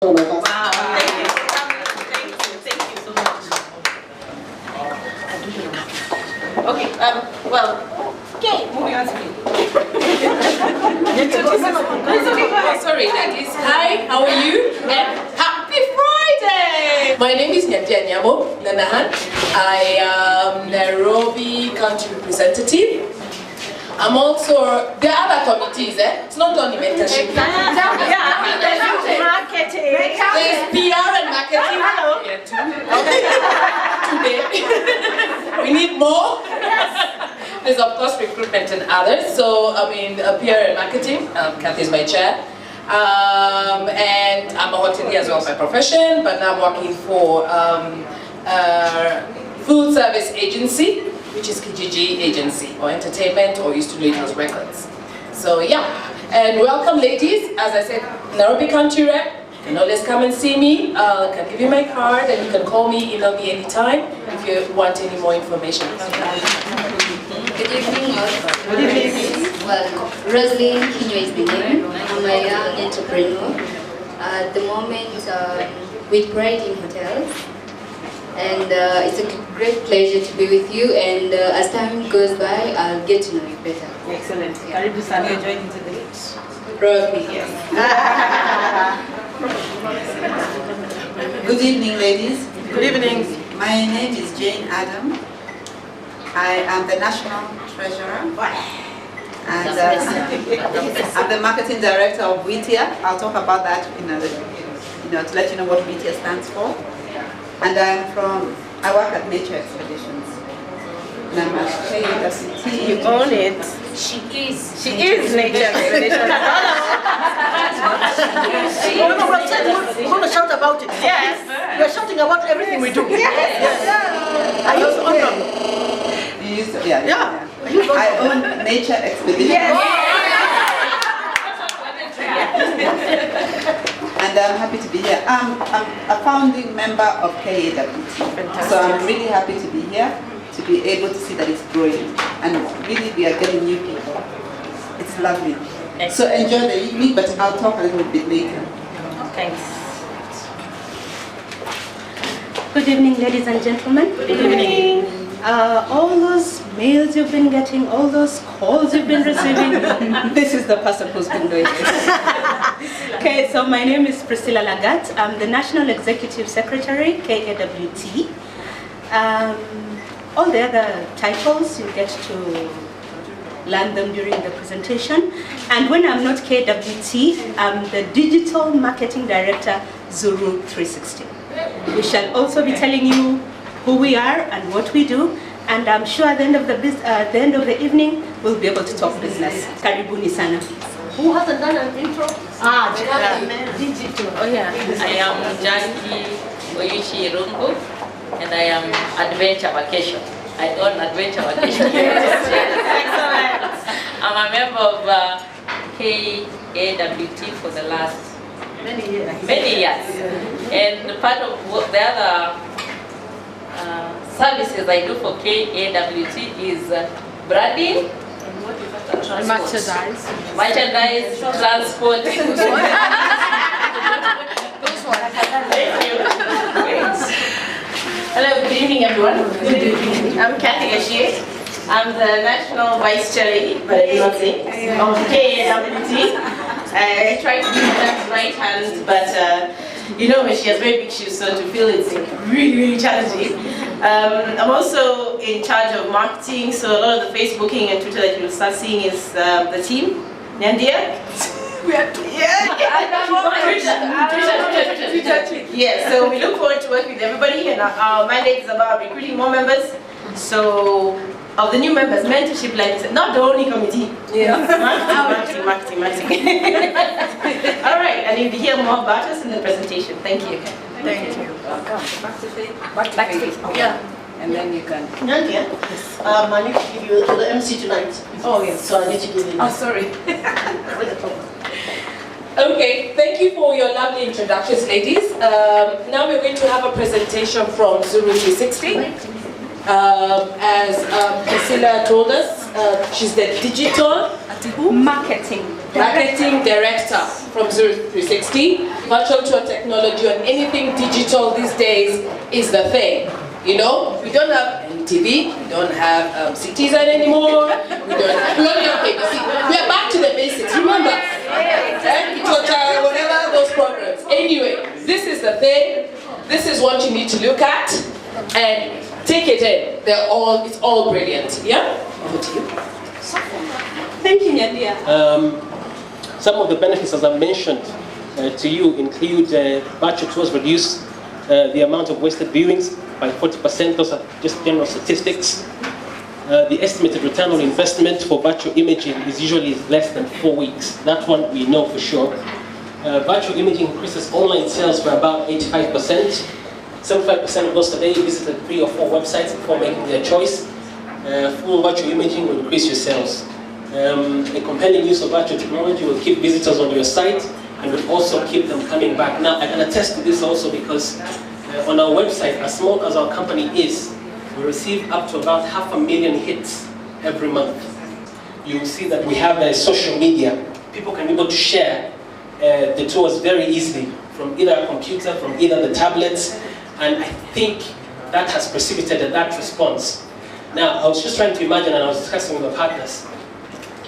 Wow, thank you so much. Okay, well, okay, moving on to me. Oh, sorry, ladies. Hi, how are you? And happy Friday! My name is Nyadia Nyamo Nanahan. I am Nairobi country representative. I'm also, there are other committees, It's not only mentorship. Yeah, there's marketing. There's PR and marketing. Hello. Today. We need more. There's of course recruitment and others. So I mean PR and marketing. Kathy is my chair. And I'm a hotelier as well by profession, but now I'm working for food service agency, which is Kijiji agency, or entertainment, or used to do it as records. So yeah, and welcome ladies. As I said, Nairobi country rep. You can always come and see me. I can give you my card, and you can call me, email me anytime if you want any more information. Good evening, all. Good evening. Well, Rosaline Kinyo is the name. I'm a young entrepreneur. At the moment, with Pride in Hotels. And it's a great pleasure to be with you. And as time goes by, I'll get to know you better. Excellent. Karibu sana, you're joining today. Probably, yes. Good evening, ladies. Good evening. My name is Jane Adam. I am the National Treasurer. And I'm the Marketing Director of WITIA. I'll talk about that to let you know what WITIA stands for. And I work at Nature Expeditions. And I'm a KAWT. You own it. She is. She is Nature Expeditions. We're going to shout about it. Yes. We're shouting about everything we do. Yes. I use Honorable. You used to, yeah. I own Nature Expeditions. Yes. And I'm happy to be here. I'm a founding member of KAWT. So I'm really happy to be here, to be able to see that it's growing. And really we are getting new people. It's lovely. So enjoy the evening, but I'll talk a little bit later. Thanks. Good evening, ladies and gentlemen. Good evening. All those mails you've been getting, all those calls you've been receiving, this is the person who's been doing this. Okay, so my name is Priscilla Lagat. I'm the National Executive Secretary, KAWT. All the other titles, you get to learn them during the presentation. And when I'm not KAWT, I'm the Digital Marketing Director, Zuru 360. We shall also be telling you who we are and what we do, and I'm sure at the end of the evening we'll be able to talk business. Karibuni sana. Who hasn't done an intro? Digital. Oh yeah. I am Jackie Oyuchi Rungu, and I am Adventure Vacation. I own Adventure Vacation. Excellent. I'm a member of KAWT for the last Many years. And part of the other services I do for KAWT is branding, merchandise, transport. Thank you. Hello, good evening everyone. Good evening. I'm Kathy Gashie. I'm the National Vice Chair, but I do not say, of KAWT. I try to be that right hand, but you know she has very big shoes, so to fill it's really challenging. I'm also in charge of marketing, so a lot of the Facebooking and Twitter that you'll start seeing is the team. Nyandia? Twitter. Yeah, so we look forward to working with everybody, and our mandate is about recruiting more members. So, of the new members, mentorship, like I said, not the only committee. Yeah. Marketing. All right, and you'll hear more about us in the presentation. Thank you. Thank you. Back to face. Yeah. And then you can. Nyandia, I need to give you the MC tonight. Oh, yes. So I need to give you. Oh, sorry. Okay, thank you for your lovely introductions, ladies. Now we're going to have a presentation from Zuru 360. As Priscilla told us, she's the digital Marketing Marketing Director from 0360. Virtual tour technology and anything digital these days is the thing. You know, we don't have MTV, we don't have Citizen anymore, we don't have KBC. We are back to the basics, remember? Whatever those programs. Anyway, this is the thing. This is what you need to look at and take it in. It's all brilliant. Yeah? Over to you. Thank you, Nyadia. Some of the benefits, as I mentioned to you, include virtual tours reduce the amount of wasted viewings by 40%. Those are just general statistics. The estimated return on investment for virtual imaging is usually less than 4 weeks. That one we know for sure. Virtual imaging increases online sales by about 85%. 75% of those today visited 3 or 4 websites before making their choice. Full virtual imaging will increase your sales. A compelling use of virtual technology will keep visitors on your site and will also keep them coming back. Now, I can attest to this also because on our website, as small as our company is, we receive up to about 500,000 hits every month. You will see that we have social media. People can be able to share the tours very easily from either a computer, from either the tablets, and I think that has precipitated that response. Now, I was just trying to imagine, and I was discussing with the partners,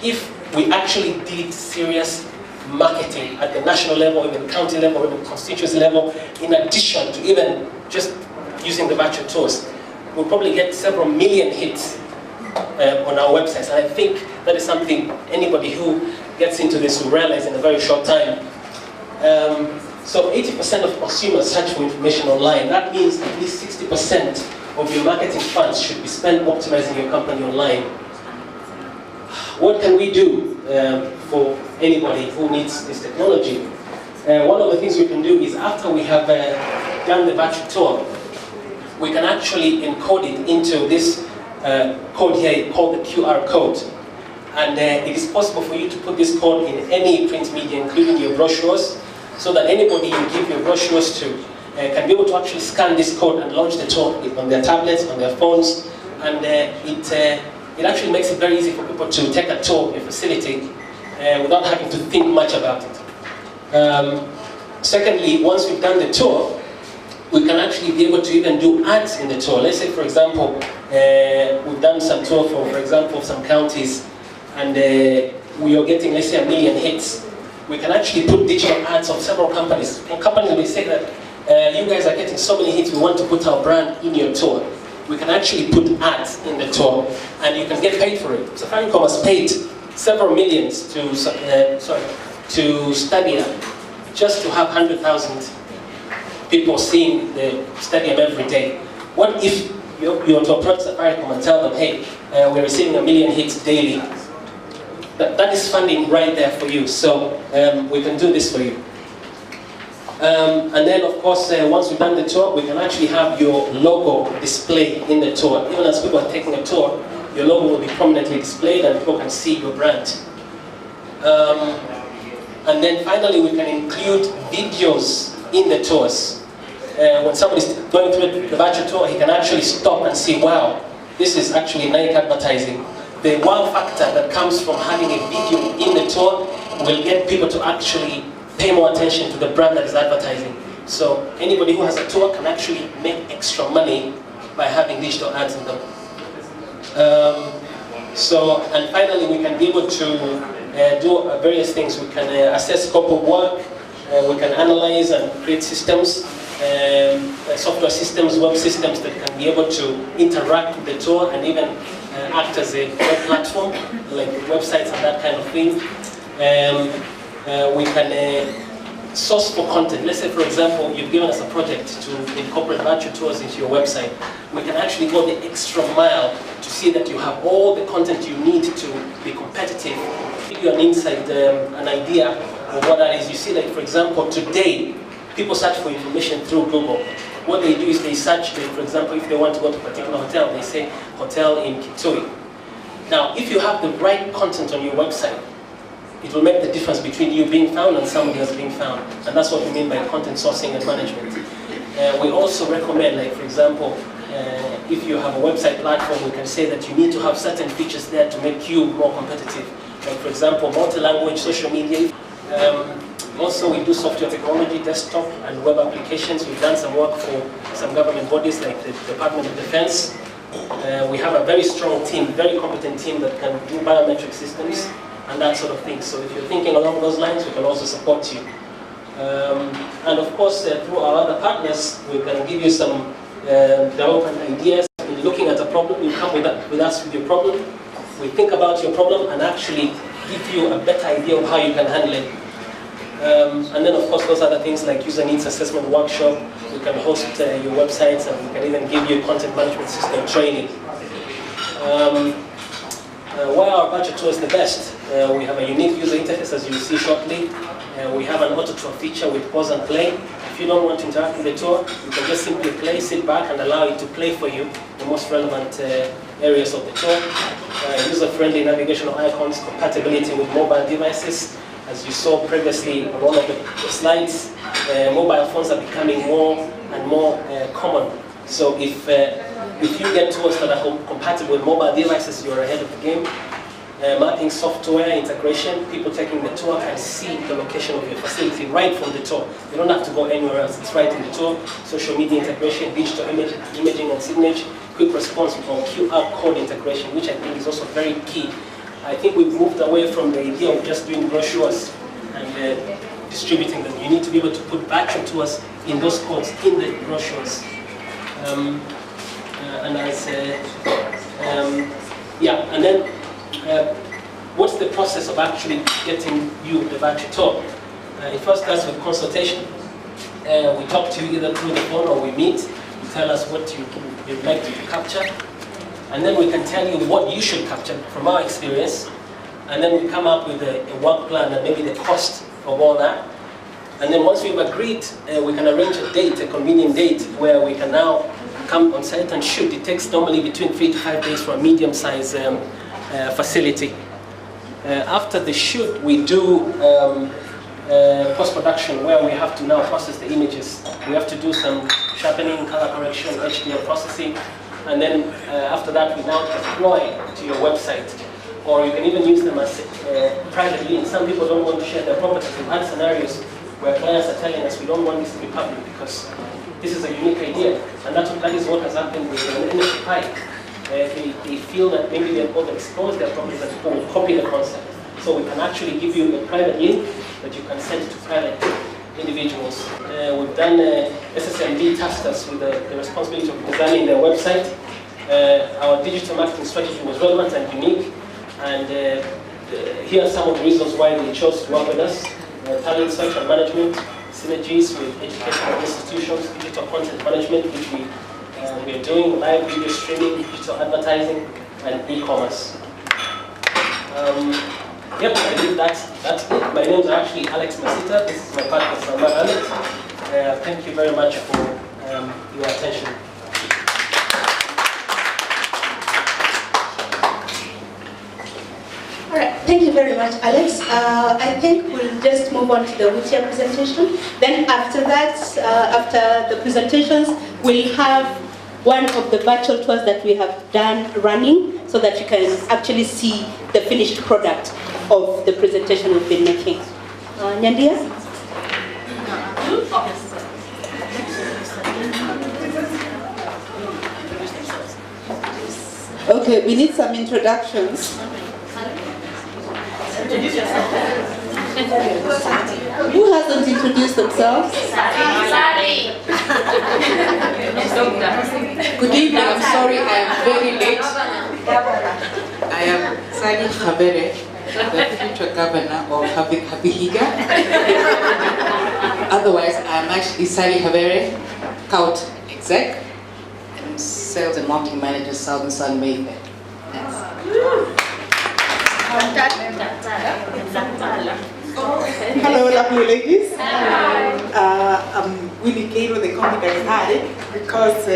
if we actually did serious marketing at the national level, even the county level, even the constituency level, in addition to even just using the virtual tours, we'll probably get several million hits on our websites. And I think that is something anybody who gets into this will realize in a very short time. So 80% of consumers search for information online. That means at least 60% of your marketing funds should be spent optimizing your company online. What can we do for anybody who needs this technology? One of the things we can do is after we have done the virtual tour, we can actually encode it into this code here called the QR code. And it is possible for you to put this code in any print media, including your brochures, so that anybody you give your brochures to can be able to actually scan this code and launch the tour on their tablets, on their phones, and it actually makes it very easy for people to take a tour of your facility without having to think much about it. Secondly, once we've done the tour, we can actually be able to even do ads in the tour. Let's say, for example, we've done some tour for example, some counties, and we are getting, let's say, 1 million hits. We can actually put digital ads of several companies. And companies will say that you guys are getting so many hits, we want to put our brand in your tour. We can actually put ads in the tour, and you can get paid for it. Safaricom has paid several millions to Stadia just to have 100,000 people seeing the stadium every day. What if you were to approach Safaricom and tell them, hey, we're receiving 1 million hits daily? That is funding right there for you, so we can do this for you. And then, of course, once we've done the tour, we can actually have your logo display in the tour. Even as people are taking a tour, your logo will be prominently displayed and people can see your brand. And then finally, we can include videos in the tours. When somebody's going through the virtual tour, he can actually stop and see, wow, this is actually Nike advertising. The wow factor that comes from having a video in the tour will get people to actually pay more attention to the brand that is advertising. So anybody who has a tour can actually make extra money by having digital ads in them. And finally, we can be able to do various things. We can assess scope of work, we can analyze and create systems, software systems, web systems that can be able to interact with the tour and even act as a web platform, like websites and that kind of thing. We can source for content. Let's say, for example, you've given us a project to incorporate virtual tours into your website. We can actually go the extra mile to see that you have all the content you need to be competitive. Give you an insight, an idea of what that is. You see, like, for example, today, people search for information through Google. What they do is they search, for example, if they want to go to a particular hotel, they say hotel in Kitui. Now, if you have the right content on your website, it will make the difference between you being found and somebody else being found. And that's what we mean by content sourcing and management. We also recommend, like, for example, if you have a website platform, we can say that you need to have certain features there to make you more competitive. like for example, multi-language social media. Also, we do software technology, desktop and web applications. We've done some work for some government bodies like the Department of Defense. We have a very strong team, very competent team that can do biometric systems and that sort of thing. So if you're thinking along those lines, we can also support you. And of course, through our other partners, we can give you some development ideas. When you're looking at a problem, you come with us with your problem. We think about your problem and actually give you a better idea of how you can handle it. And then, of course, those other things like user needs assessment workshop. We can host your websites, and we can even give you content management system training. Why our virtual tour is the best? We have a unique user interface, as you will see shortly. We have an auto tour feature with pause and play. If you don't want to interact with the tour, you can just simply play, sit back, and allow it to play for you the most relevant areas of the tour. User-friendly navigational icons, compatibility with mobile devices. As you saw previously on one of the slides, mobile phones are becoming more and more common. So if you get tours that are compatible with mobile devices, you're ahead of the game. Mapping software integration, people taking the tour can see the location of your facility right from the tour. You don't have to go anywhere else, it's right in the tour. Social media integration, digital imaging and signage, quick response or QR code integration, which I think is also very key. I think we've moved away from the idea of just doing brochures and distributing them. You need to be able to put virtual tours in those codes, in the brochures. And I said, yeah, and then what's the process of actually getting you the virtual tour? It first starts with consultation. We talk to you either through the phone or we meet. You tell us what you'd like to capture. And then we can tell you what you should capture from our experience. And then we come up with a work plan and maybe the cost of all that. And then once we've agreed, we can arrange a date, a convenient date, where we can now come on site and shoot. It takes normally between 3 to 5 days for a medium-sized facility. After the shoot, we do post-production, where we have to now process the images. We have to do some sharpening, color correction, HDR processing. And then after that, we now deploy to your website. Or you can even use them as private links. Some people don't want to share their properties. We've had scenarios where clients are telling us we don't want this to be public because this is a unique idea. And that is what has happened with an NFT Pike. They feel that maybe they've overexposed their properties and people will copy the concept. So we can actually give you a private link that you can send to private individuals. We've done SSMD tasked us with the responsibility of designing their website. Our digital marketing strategy was relevant and unique. And here are some of the reasons why they chose to work with us. Talent search and management, synergies with educational institutions, digital content management, which we are doing, live video streaming, digital advertising, and e-commerce. Yep, I believe that's it. My name is actually Alex Masita. This is my partner, Salman Ahmed. Thank you very much for your attention. All right, thank you very much, Alex. I think we'll just move on to the Whittier presentation. Then after that, after the presentations, we'll have one of the virtual tours that we have done running so that you can actually see the finished product of the presentation we've been making. Nyandia? Okay, we need some introductions. Introduce yourself. Who hasn't introduced themselves? Good evening, I'm sorry I am very late. I am Sally Khabere, the future governor of Habihiga. Otherwise, I am actually Sally Khabere, KAWT exec, and sales and marketing manager, Southern Sun Mayfair. Hello, lovely ladies. I'm Winnie Cairo, the competent head, because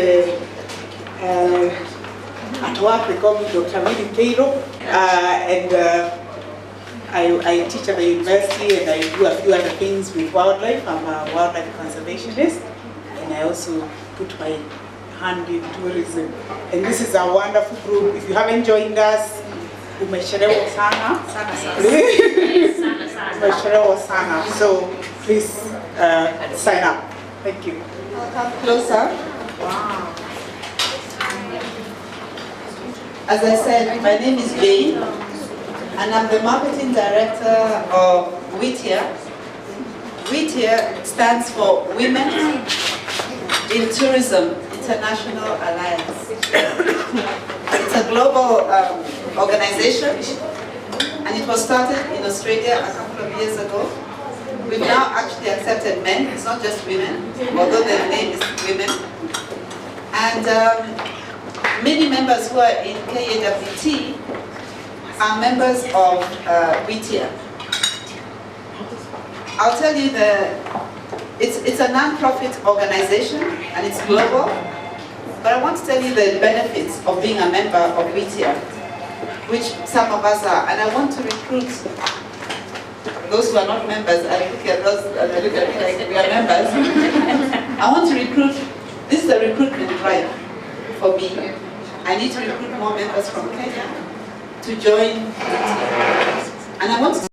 at work they call me Dr. Winnie Cairo, and I teach at the university and I do a few other things with wildlife. I'm a wildlife conservationist, and I also put my hand in tourism. And this is a wonderful group. If you haven't joined us, umechelewa sana. Umechelewa sana. So please sign up. Thank you. I'll come closer. Wow. As I said, my name is Jane, and I'm the marketing director of WITIA. WITIA stands for Women in Tourism International Alliance. It's a global organization, and it was started in Australia a couple of years ago. We've now actually accepted men, it's not just women, although their name is women. And many members who are in KAWT are members of WITIA. I'll tell you it's a non-profit organization and it's global, but I want to tell you the benefits of being a member of WITIA, which some of us are, and I want to recruit those who are not members. I look at those and I look at me like we are members. I want to recruit, this is a recruitment drive for me. I need to recruit more members from Kenya to join WITIA. And I want to